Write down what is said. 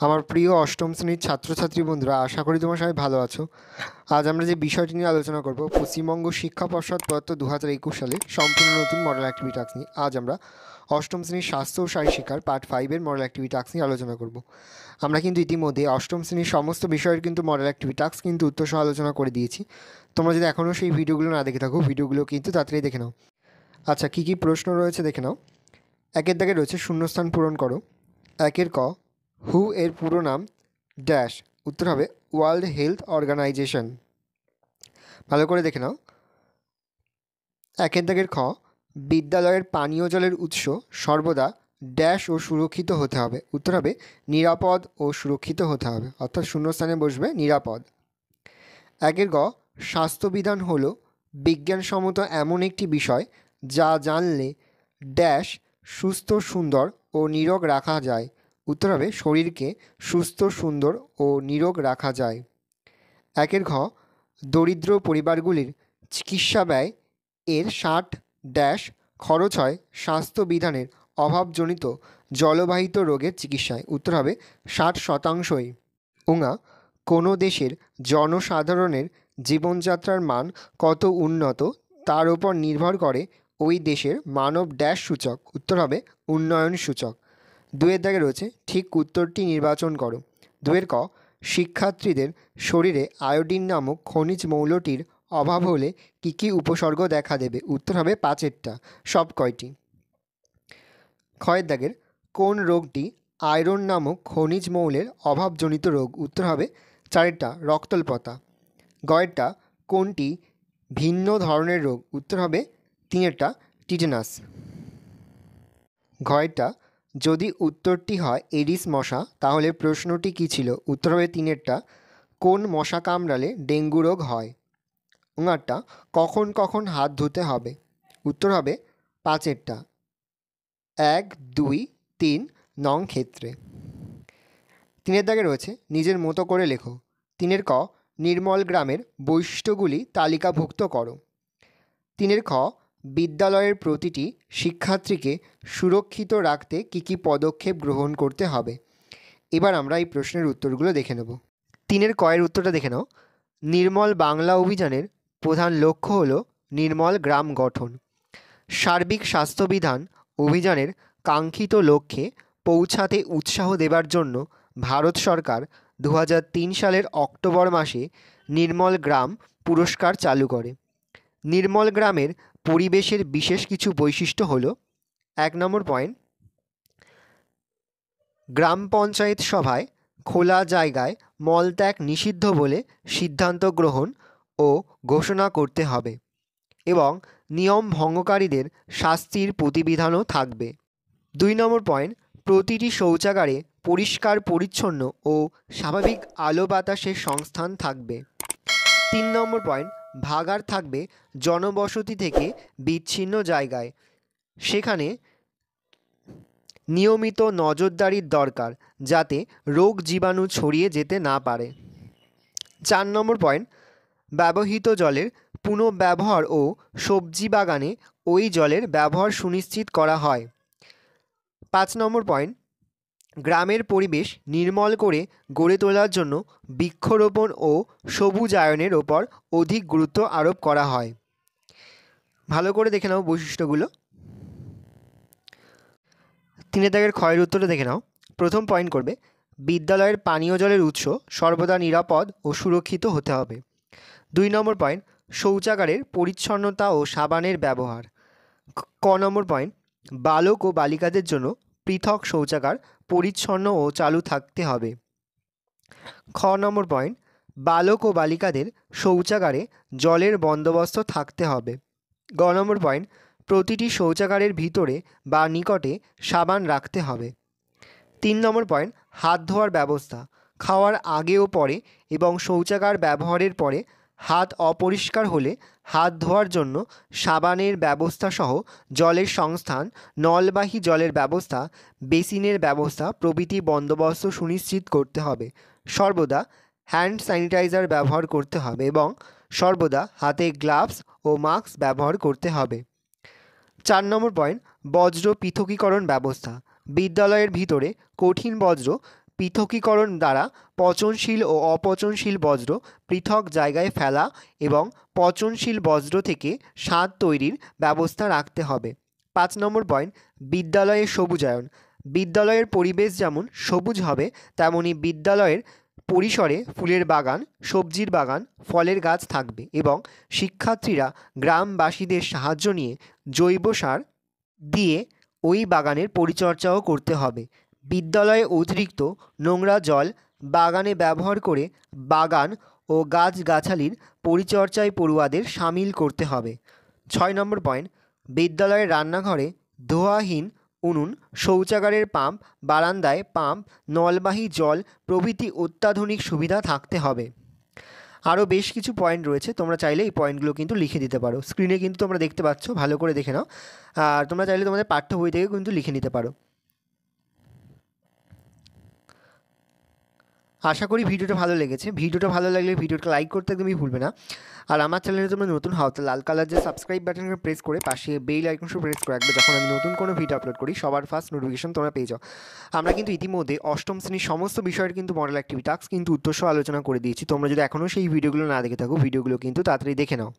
আমার প্রিয় অষ্টম শ্রেণীর ছাত্রছাত্রী বন্ধুরা, আশা করি তোমরা সবাই ভালো আছো। আজ আমরা যে বিষয়টি নিয়ে আলোচনা করব, পশ্চিমবঙ্গ শিক্ষা পর্ষদ প্রদত্ত 2021 সালে সম্পূর্ণ নতুন মডেল অ্যাক্টিভিটি টাস্ক নিয়ে। আজ আমরা অষ্টম শ্রেণীর স্বাস্থ্য ও শারীর শিক্ষার পার্ট 5-এর মডেল অ্যাক্টিভিটি টাস্ক নিয়ে আলোচনা করব। আমরা কিন্তু ইতিমধ্যে অষ্টম শ্রেণীর সমস্ত বিষয়ের কিন্তু মডেল অ্যাক্টিভিটি টাস্ক কিন্তু উত্তর সহ আলোচনা করে দিয়েছি। তোমরা যদি এখনও সেই ভিডিওগুলো না দেখে থাকো, ভিডিওগুলো কিন্তু তাড়াতাড়ি দেখে নাও। আচ্ছা, কী কী প্রশ্ন রয়েছে দেখে নাও। একের দাগে রয়েছে শূন্যস্থান পূরণ করো। একের ক, হু এর পুরো নাম ড্যাশ, উত্তর হবে ওয়ার্ল্ড হেলথ অর্গানাইজেশন। ভালো করে দেখে নাও। একের দাগের খ, বিদ্যালয়ের পানীয় জলের উৎস সর্বদা ড্যাশ ও সুরক্ষিত হতে হবে, উত্তর হবে নিরাপদ ও সুরক্ষিত হতে হবে, অর্থাৎ শূন্যস্থানে বসবে নিরাপদ। একের গ, স্বাস্থ্যবিধান হল বিজ্ঞানসম্মত এমন একটি বিষয় যা জানলে ড্যাশ সুস্থ, সুন্দর ও নিরোগ রাখা যায়, উত্তর হবে শরীরকে সুস্থ, সুন্দর ও নিরোগ রাখা যায়। একের ঘ, দরিদ্র পরিবারগুলির চিকিৎসা ব্যয় এর 60 খরচ হয় স্বাস্থ্যবিধানের অভাবজনিত জলবাহিত রোগের চিকিৎসায়, উত্তর হবে 60%। ওঙা, কোনো দেশের জনসাধারণের জীবনযাত্রার মান কত উন্নত তার উপর নির্ভর করে ওই দেশের মানব ড্যাশ সূচক, উত্তর হবে উন্নয়ন সূচক। দুয়ের দাগে রয়েছে ঠিক উত্তরটি নির্বাচন করো। দুয়ের ক, শিক্ষার্থীদের শরীরে আয়োডিন নামক খনিজ মৌলটির অভাব হলে কী কী উপসর্গ দেখা দেবে, উত্তর হবে 5টা, সব কয়টি। ক্ষয়ের দাগের কোন রোগটি আয়রন নামক খনিজ মৌলের অভাবজনিত রোগ, উত্তর হবে 4টা, রক্তল্পতা। গয়েরটা কোনটি ভিন্ন ধরনের রোগ, উত্তর হবে 3টা, টিটেনাস। ঘয়েরটা যদি উত্তরটি হয় এডিস মশা তাহলে প্রশ্নটি কী ছিল, উত্তর হবে 3টা, কোন মশা কামড়ালে ডেঙ্গু রোগ হয়। ওঙারটা কখন কখন হাত ধুতে হবে, উত্তর হবে 5টা, 1, 2, 3 নং ক্ষেত্রে। 3এর দাগে রয়েছে নিজের মতো করে লেখো। 3এর ক, নির্মল গ্রামের বৈশিষ্ট্যগুলি তালিকাভুক্ত করো। 3এর খ, বিদ্যালয়ের প্রতিটি শিক্ষার্থীকে সুরক্ষিত রাখতে কী কী পদক্ষেপ গ্রহণ করতে হবে। এবার আমরা এই প্রশ্নের উত্তরগুলো দেখে নেব। 3এর কয়ের উত্তরটা দেখে নাও। নির্মল বাংলা অভিযানের প্রধান লক্ষ্য হল নির্মল গ্রাম গঠন। সার্বিক স্বাস্থ্যবিধান অভিযানের কাঙ্ক্ষিত লক্ষ্যে পৌঁছাতে উৎসাহ দেবার জন্য ভারত সরকার 2003 সালের অক্টোবর মাসে নির্মল গ্রাম পুরস্কার চালু করে। নির্মল গ্রামের পরিবেশের বিশেষ কিছু বৈশিষ্ট্য হল, 1 নম্বর পয়েন্ট, গ্রাম পঞ্চায়েত সভায় খোলা জায়গায় মলত্যাগ নিষিদ্ধ বলে সিদ্ধান্ত গ্রহণ ও ঘোষণা করতে হবে এবং নিয়ম ভঙ্গকারীদের শাস্তির প্রতিবিধানও থাকবে। 2 নম্বর পয়েন্ট, প্রতিটি শৌচাগারে পরিষ্কার পরিচ্ছন্ন ও স্বাভাবিক আলো বাতাসের সংস্থান থাকবে। 3 নম্বর পয়েন্ট, ভাগাড় থাকবে জনবসতি থেকে বিচ্ছিন্ন জায়গায়, সেখানে নিয়মিত নজরদারির দরকার যাতে রোগ জীবাণু ছড়িয়ে যেতে না পারে। 4 নম্বর পয়েন্ট, ব্যবহৃত জলের পুনঃব্যবহার ও সবজি বাগানে ওই জলের ব্যবহার সুনিশ্চিত করা হয়। 5 নম্বর পয়েন্ট, গ্রামের পরিবেশ নির্মল করে গড়ে তোলার জন্য বৃক্ষরোপণ ও সবুজায়নের ওপর অধিক গুরুত্ব আরোপ করা হয়। ভালো করে দেখে নাও বৈশিষ্ট্যগুলো। 3এর দাগের ক্ষয়ের উত্তরটা দেখে নাও। প্রথম পয়েন্ট করবে, বিদ্যালয়ের পানীয় জলের উৎস সর্বদা নিরাপদ ও সুরক্ষিত হতে হবে। 2 নম্বর পয়েন্ট, শৌচাগারের পরিচ্ছন্নতা ও সাবানের ব্যবহার। ক নম্বর পয়েন্ট, বালক ও বালিকাদের জন্য পৃথক শৌচাগার পরিচ্ছন্ন ও চালু থাকতে হবে। খ নম্বর পয়েন্ট, বালক ও বালিকাদের শৌচাগারে জলের বন্দোবস্ত থাকতে হবে। গ নম্বর পয়েন্ট, প্রতিটি শৌচাগারের ভিতরে বা নিকটে সাবান রাখতে হবে। 3 নম্বর পয়েন্ট, হাত ধোয়ার ব্যবস্থা। খাওয়ার আগে ও পরে এবং শৌচাগার ব্যবহারের পরে হাত অপরিষ্কার হলে হাত ধোয়ার জন্য সাবানের ব্যবস্থা সহ জলের সংস্থান, নলবাহী জলের ব্যবস্থা, বেসিনের ব্যবস্থা প্রভৃতি বন্দোবস্ত সুনিশ্চিত করতে হবে। সর্বদা হ্যান্ড স্যানিটাইজার ব্যবহার করতে হবে এবং সর্বদা হাতে গ্লাভস ও মাস্ক ব্যবহার করতে হবে। 4 নম্বর পয়েন্ট, বজ্র পৃথকীকরণ ব্যবস্থা। বিদ্যালয়ের ভিতরে কঠিন বজ্র পৃথকীকরণ দ্বারা পচনশীল ও অপচনশীল বজ্র পৃথক জায়গায় ফেলা এবং পচনশীল বজ্র থেকে সার তৈরির ব্যবস্থা রাখতে হবে। 5 নম্বর পয়েন্ট, বিদ্যালয়ের সবুজায়ন। বিদ্যালয়ের পরিবেশ যেমন সবুজ হবে তেমনি বিদ্যালয়ের পরিসরে ফুলের বাগান, সবজির বাগান, ফলের গাছ থাকবে এবং শিক্ষার্থীরা গ্রামবাসীদের সাহায্য নিয়ে জৈব সার দিয়ে ওই বাগানের পরিচর্যাও করতে হবে। বিদ্যালয়ে অতিরিক্ত নোংরা জল বাগানে ব্যবহার করে বাগান ও গাছগাছালির পরিচর্যায় পড়ুয়াদের সামিল করতে হবে। 6 নম্বর পয়েন্ট, বিদ্যালয়ের রান্নাঘরে ধোঁয়াহীন উনুন, শৌচাগারের পাম্প, বারান্দায় পাম্প, নলবাহী জল প্রভৃতি অত্যাধুনিক সুবিধা থাকতে হবে। আরও বেশ কিছু পয়েন্ট রয়েছে, তোমরা চাইলে এই পয়েন্টগুলো কিন্তু লিখে দিতে পারো। স্ক্রিনে কিন্তু তোমরা দেখতে পাচ্ছ, ভালো করে দেখে নাও। আর তোমরা চাইলে তোমাদের পাঠ্য বই থেকে কিন্তু লিখে নিতে পারো। আশা করি ভিডিওটা ভালো লেগেছে। ভিডিওটা ভালো লাগলে ভিডিওটা লাইক করতে একদমই ভুলবে না। আর আমার চ্যানেলে তোমরা নতুন হও তো লাল কালার যে সাবস্ক্রাইব বাটনকে প্রেস করে পাশে বেল আইকনটা প্রেস করে রাখবে, যখন আমি নতুন কোনো ভিডিও আপলোড করি সবার ফার্স্ট নোটিফিকেশন তোমরা পেয়ে যাও। আমরা কিন্তু ইতিমধ্যে অষ্টম শ্রেণীর সমস্ত বিষয়ের কিন্তু মডেল অ্যাক্টিভিটি টাস্ক কিন্তু উত্তরসহ আলোচনা করে দিয়েছি। তোমরা যদি এখনও সেই ভিডিওগুলো না দেখে থাকো, ভিডিওগুলো কিন্তু তাড়াতাড়ি দেখে নাও।